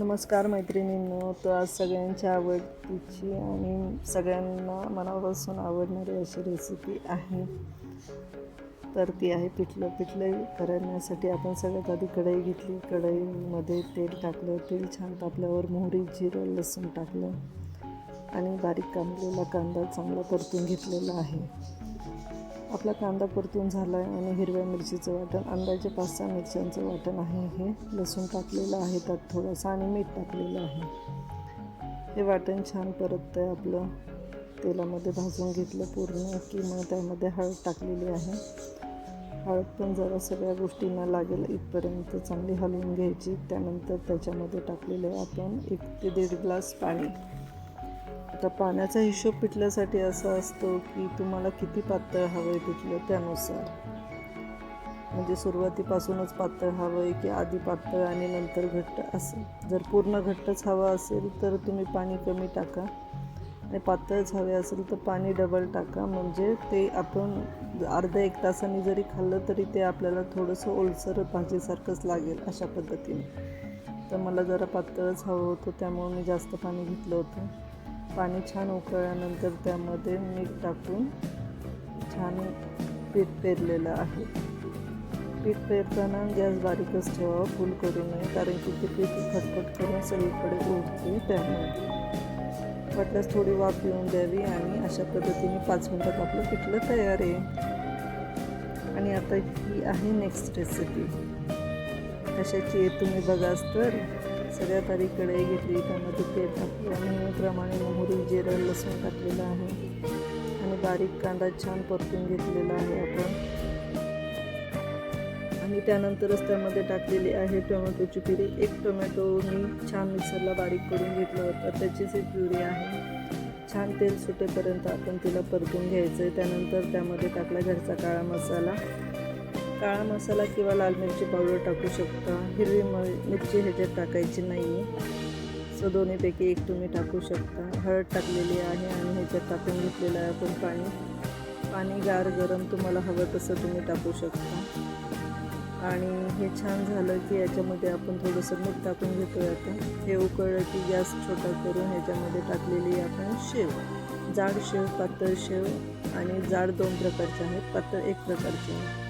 नमस्कार मैत्रिणींनो. तर आज सगळ्यांच्या आवडतीची आणि सगळ्यांना मनापासून आवडणारी अशी रेसिपी आहे. तर ती आहे पिठलं करण्यासाठी आपण सगळ्यात आधी कढई घेतली. कढईमध्ये तेल टाकलं. तेल छान तापल्यावर मोहरी, जिरं, लसूण टाकलं आणि बारीक कापलेला कांदा चांगला परतून घेतलेला आहे. आपला कांदा परतून झाला आहे आणि हिरव्या मिरचीचं वाटण, अंदाजे 5-6 मिरच्यांचं वाटण आहे. हे लसूण टाकलेलं आहे, त्यात थोडासा आणि मीठ टाकलेलं आहे. हे वाटण छान परततं आहे. आपलं तेलामध्ये भाजून घेतलं पूर्ण की मग त्यामध्ये हळद टाकलेली आहे. हळद पण जरा सगळ्या गोष्टींना लागेल इथपर्यंत चांगली हलवून घ्यायची. त्यानंतर त्याच्यामध्ये टाकलेलं आहे आपण 1 ते 1.5 ग्लास पाणी. आता पाण्याचा हिशोब पिठल्यासाठी असा असतो की तुम्हाला किती पातळ हवं आहे पिठलं त्यानुसार. म्हणजे सुरुवातीपासूनच पातळ हवं आहे की आधी पातळ आणि नंतर घट्ट असं. जर पूर्ण घट्टच हवं असेल तर तुम्ही पाणी कमी टाका आणि पातळच हवे असेल तर पाणी डबल टाका. म्हणजे ते आपण अर्धा 1 तासाने जरी खाल्लं तरी ते आपल्याला थोडंसं ओलसर भाजीसारखंच लागेल अशा पद्धतीने. तर मला जरा पातळच हवं होतं त्यामुळे मी जास्त पाणी घेतलं होतं. पाणी छान उकळल्यानंतर त्यामध्ये मीठ टाकून छान पीठ पेरलेलं आहे. पीठ पेरताना गॅस बारीकच ठेवावा, फुल करू नये, कारण की ते पीठ खटखट करून सगळीकडे उडते. त्यामुळे वाटल्यास थोडी वाफ येऊन द्यावी आणि अशा पद्धतीने 5 मिनिटात आपलं पिठलं तयार आहे. आणि आता ही आहे नेक्स्ट रेसिपी. कशाची आहे तुम्ही बघाच तर. सगळ्यात आधी कढई घेतली, त्यामध्ये तेल टाकलं आणि नेहमीप्रमाणे मोहरी, जिरं, लसूण टाकलेलं आहे आणि बारीक कांदा छान परतून घेतलेला आहे आपण. आणि त्यानंतरच त्यामध्ये टाकलेली आहे टोमॅटोची प्युरी. 1 टोमॅटो मी छान मिक्सरला बारीक करून घेतलं होतं, त्याचीच ही प्युरी आहे. छान तेल सुटेपर्यंत आपण तिला परतून घ्यायचं आहे. त्यानंतर त्यामध्ये टाकला घरचा काळा मसाला. काळा मसाला किंवा लाल मिरची पावडर टाकू शकता. हिरवी मिरची ह्याच्यात टाकायची नाही आहे. सो दोन्हीपैकी एक तुम्ही टाकू शकता. हळद टाकलेली आहे आणि ह्याच्यात टाकून घेतलेलं आहे आपण पाणी. पाणी गार गरम तुम्हाला हवं तसं तुम्ही टाकू शकता. आणि हे छान झालं की याच्यामध्ये आपण थोडंसं मीठ टाकून घेतो. आता हे उकळलं की गॅस छोटा करून ह्याच्यामध्ये टाकलेली आपण शेव. जाड शेव, पातळ शेव आणि जाड 2 प्रकारचे आहेत, पातळ 1 प्रकारचे आहे.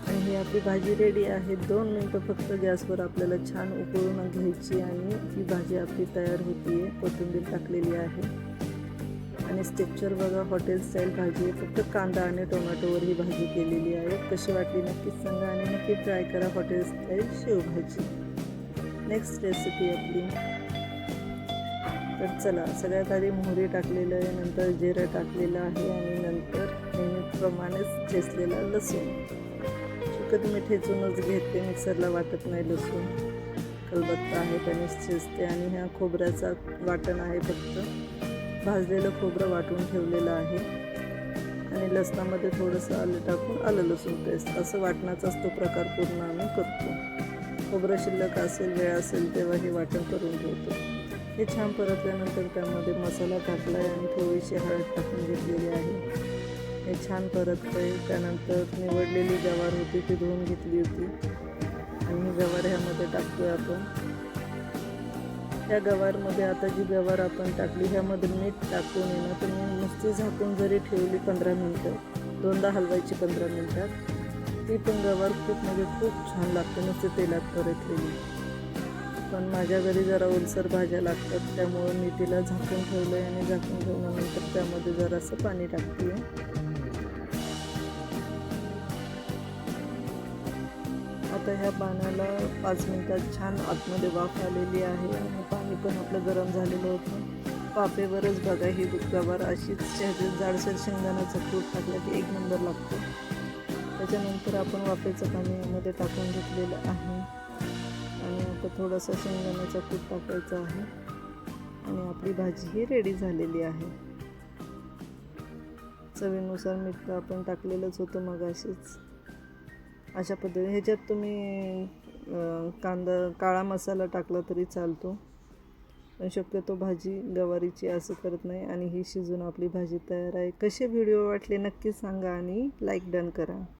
आणि ही आपली भाजी रेडी आहे. 2 मिनटं फक्त गॅसवर आपल्याला छान उकळून घ्यायची आणि ही भाजी आपली तयार होती आहे. कोथिंबीर टाकलेली आहे आणि स्ट्रक्चर बघा, हॉटेल स्टाईल भाजी आहे. फक्त कांदा आणि टोमॅटोवर ही भाजी केलेली आहे. कशी वाटली नक्कीच सांगा आणि नक्की ट्राय करा हॉटेल स्टाईल शेवभाजी. नेक्स्ट रेसिपी आपली. तर चला, सगळ्यात आधी मोहरी टाकलेलं आहे, नंतर जिरं टाकलेलं आहे आणि नंतर नेहमीप्रमाणेच चेचलेला लसूण. मी ठेचूनच घेते, मिक्सरला वाटत नाही लसूण. खलबत्ता आहे त्यानेच चेचते. आणि ह्या खोबऱ्याचा वाटण आहे, फक्त भाजलेलं खोबरं वाटून ठेवलेलं आहे आणि लसणामध्ये थोडंसं आलं टाकून आलं लसूण पेस्ट असं वाटणाचाच तो प्रकार पूर्ण आम्ही करतो. खोबरं शिल्लक असेल, वेळ असेल तेव्हा हे वाटण करून ठेवतो. हे छान परतल्यानंतर त्यामध्ये मसाला टाकला आहे आणि थोडीशी हळद टाकून घेतलेली आहे. हे छान परततं. त्यानंतर निवडलेली गवार होती ती धुवून घेतली होती आणि ही गवार ह्यामध्ये टाकतो आहे आपण. त्या गवारमध्ये आता जी गवार आपण टाकली ह्यामध्ये मीठ टाकून येणं, तुम्ही नुसती झाकून जरी ठेवली 15 मिनटं, 2दा हलवायची 15 मिनटात, ती पण गवार खूप छान लागते नुसती तेलात परतलेली. पण माझ्या घरी जरा ओलसर भाज्या लागतात त्यामुळं मी तिला झाकून ठेवलं आहे आणि झाकून ठेवल्यानंतर त्यामध्ये जरासं पाणी टाकते आहे. आता ह्या पाण्याला 5 मिनिटात छान आतमध्ये वाफ आलेली आहे आणि पाणी पण आपलं गरम झालेलं होतं. वाफेवरच बघा ही गवार अशीच जाडसर शेंगदाण्याचं कूट टाकलं की 1 नंबर लागतो. त्याच्यानंतर आपण वाफेचं पाणी यामध्ये टाकून घेतलेलं आहे आणि आता थोडासा शेंगदाण्याचा कूट टाकायचा आहे आणि आपली भाजी ही रेडी झालेली आहे. चवीनुसार मीठ तर आपण टाकलेलंच होतं मगाशीच. अशा पद्धतीने ह्याच्यात तुम्ही काळा मसाला टाकला तरी चालतो, पण शक्यतो भाजी गवारीची असं करत नाही. आणि ही शिजून आपली भाजी तयार आहे. कसे व्हिडिओ वाटले नक्की सांगा आणि लाईक डन करा.